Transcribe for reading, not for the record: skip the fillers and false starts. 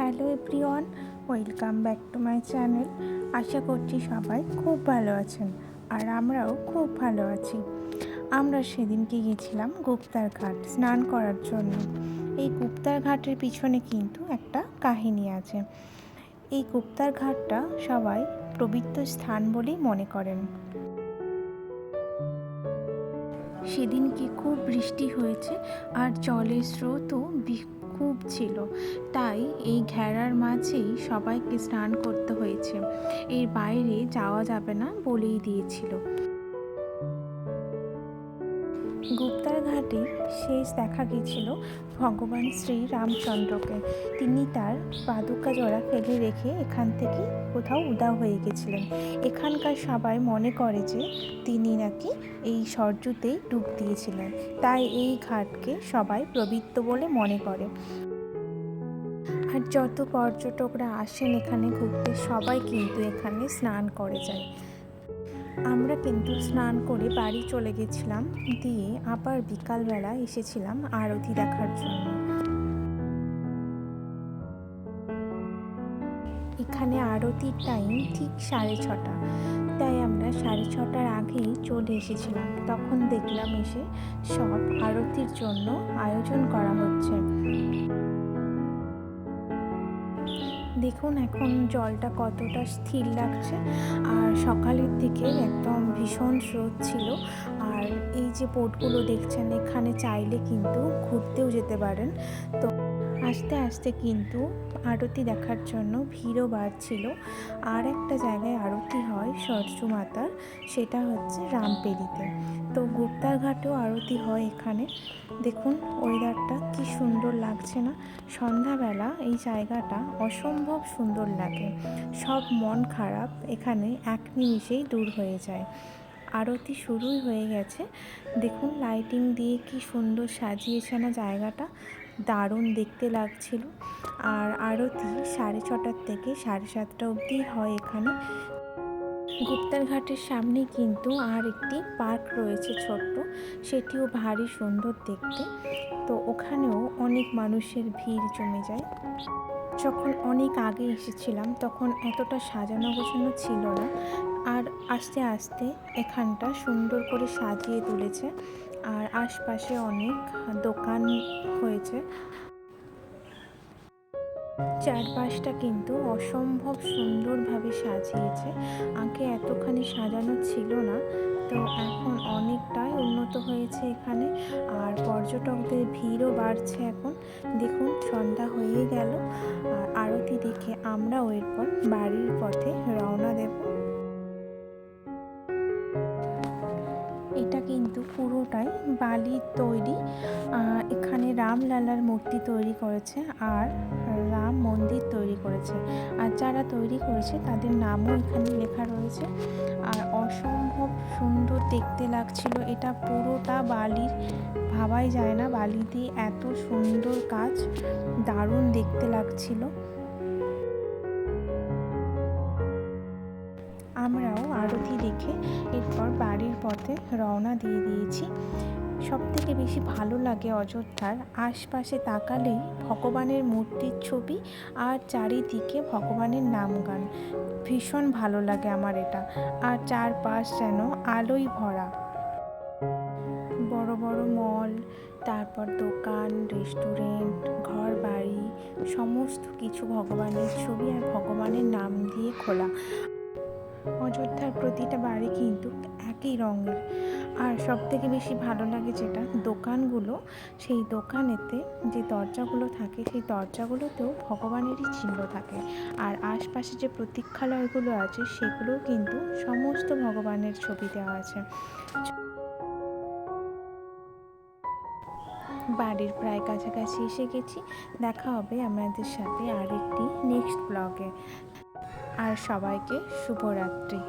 Hello everyone, welcome back to my channel. আশা করছি সবাই খুব ভালো আছেন, আর আমরাও খুব ভালো আছি। আমরা সেদিনকে গিয়েছিলাম গুপ্তার ঘাট স্নান করার জন্য। এই গুপ্তার ঘাটের পিছনে কিন্তু একটা কাহিনী আছে। এই গুপ্তার ঘাটটা সবাই পবিত্র স্থান বলেই মনে করেন। সেদিনকে খুব বৃষ্টি হয়েছে আর জলের স্রোতও খুব ছিল, তাই এই ঘেরার মাঝেই সবাইকে স্নান করতে হয়েছে। এর বাইরে যাওয়া যাবে না বলেই দিয়েছিল। গুপ্তার ঘাটে শেষ দেখা গেছিল ভগবান শ্রী রামচন্দ্রকে। তিনি তার পাদুকা জোড়া ফেলে রেখে এখান থেকে কোথাও উধাও হয়ে গেছিলেন। এখানকার সবাই মনে করে যে তিনি নাকি এই সরযূতেই ডুব দিয়েছিলেন, তাই এই ঘাটকে সবাই পবিত্র বলে মনে করে। আর যত পর্যটকরা আসেন এখানে ঘুরতে, সবাই কিন্তু এখানে স্নান করে যায়। আমরা কিন্তু স্নান করে বাড়ি চলে গেছিলাম, দিয়ে আবার বিকালবেলা এসেছিলাম আরতি দেখার জন্য। এখানে আরতির টাইম ঠিক 6:30, তাই আমরা 6:30টার আগেই চলে এসেছিলাম। তখন দেখলাম এসে সব আরতির জন্য আয়োজন করা হচ্ছে। দেখুন এখন জলটা কতটা স্থির লাগছে, আর সকালের দিকে একদম ভীষণ স্রোত ছিল। আর এই যে বোটগুলো দেখছেন, এখানে চাইলে কিন্তু ঘুরতেও যেতে পারেন। তো আস্তে আস্তে কিন্তু আরতি দেখার জন্য ভিড়ও বাড়ছিল। আর একটা জায়গায় আরতি হয় সরজু মাতার, সেটা হচ্ছে রামপেরিতে। তো গুপ্তার ঘাটেও আরতি হয় এখানে। দেখুন ওয়েদারটা কি সুন্দর লাগছে না? সন্ধ্যাবেলা এই জায়গাটা অসম্ভব সুন্দর লাগে। সব মন খারাপ এখানে এক নিমিষেই দূর হয়ে যায়। আরতি শুরুই হয়ে গেছে। দেখুন লাইটিং দিয়ে কি সুন্দর সাজিয়েছে না জায়গাটা, দারুণ দেখতে লাগছিল। আর আরতি 6:30 থেকে 7:30 অবধি হয় এখানে। গুপ্তার ঘাটের সামনে কিন্তু আর একটি পার্ক রয়েছে ছোট্ট, সেটিও ভারী সুন্দর দেখতে। তো ওখানেও অনেক মানুষের ভিড় জমে যায়। যখন অনেক আগে এসেছিলাম তখন এতটা সাজানো গোছানো ছিল না, আর আস্তে আস্তে এখানটা সুন্দর করে সাজিয়ে তুলেছে। আর আশপাশে অনেক দোকান হয়েছে। চারপাশটা কিন্তু অসম্ভব সুন্দরভাবে সাজিয়েছে। আগে এতখানি সাজানো ছিল না, তো এখন অনেকটাই উন্নত হয়েছে এখানে। আর পর্যটকদের ভিড়ও বাড়ছে এখন। দেখুন সন্ধ্যা হয়ে গেল, আর আরতি দেখে আমরাও এরপর বাড়ির পথে রওনা দেব। এটা কিন্তু পুরোটাই বালির তৈরি। এখানে রামলালার মূর্তি তৈরি করেছে আর রাম মন্দির তৈরি করেছে, আর যারা তৈরি করেছে তাদের নামও এখানে লেখা রয়েছে। আর অসম্ভব সুন্দর দেখতে লাগছিল। এটা পুরোটা বালির, ভাবাই যায় না বালি দিয়ে এত সুন্দর কাজ, দারুণ দেখতে লাগছিল। আমরাও আরতি দেখে এরপর বাড়ির পথে রওনা দিয়ে দিয়েছি। সবথেকে বেশি ভালো লাগে অযোধ্যার আশপাশে তাকালেই ভগবানের মূর্তির ছবি আর চারিদিকে ভগবানের নাম গান। ভীষণ ভালো লাগে আমার এটা। আর চারপাশ যেন আলোয় ভরা। বড় বড় মল, তারপর দোকান, রেস্টুরেন্ট, ঘর বাড়ি, সমস্ত কিছু ভগবানের ছবি আর ভগবানের নাম দিয়ে খোলা। অযোধ্যার প্রতিটা বাড়ি কিন্তু একই রঙের। আর সবথেকে বেশি ভালো লাগে যেটা, দোকানগুলো, সেই দোকানেতে যে দরজাগুলো থাকে সেই দরজাগুলোতেও ভগবানেরই চিহ্ন থাকে। আর আশপাশে যে প্রতীক্ষালয়গুলো আছে সেগুলোও কিন্তু সমস্ত ভগবানের ছবি দেওয়া আছে। বাড়ির প্রায় কাছাকাছি এসে গেছি। দেখা হবে আমাদের সাথে আরেকটি নেক্সট ব্লগে। আর সবাইকে শুভরাত্রি।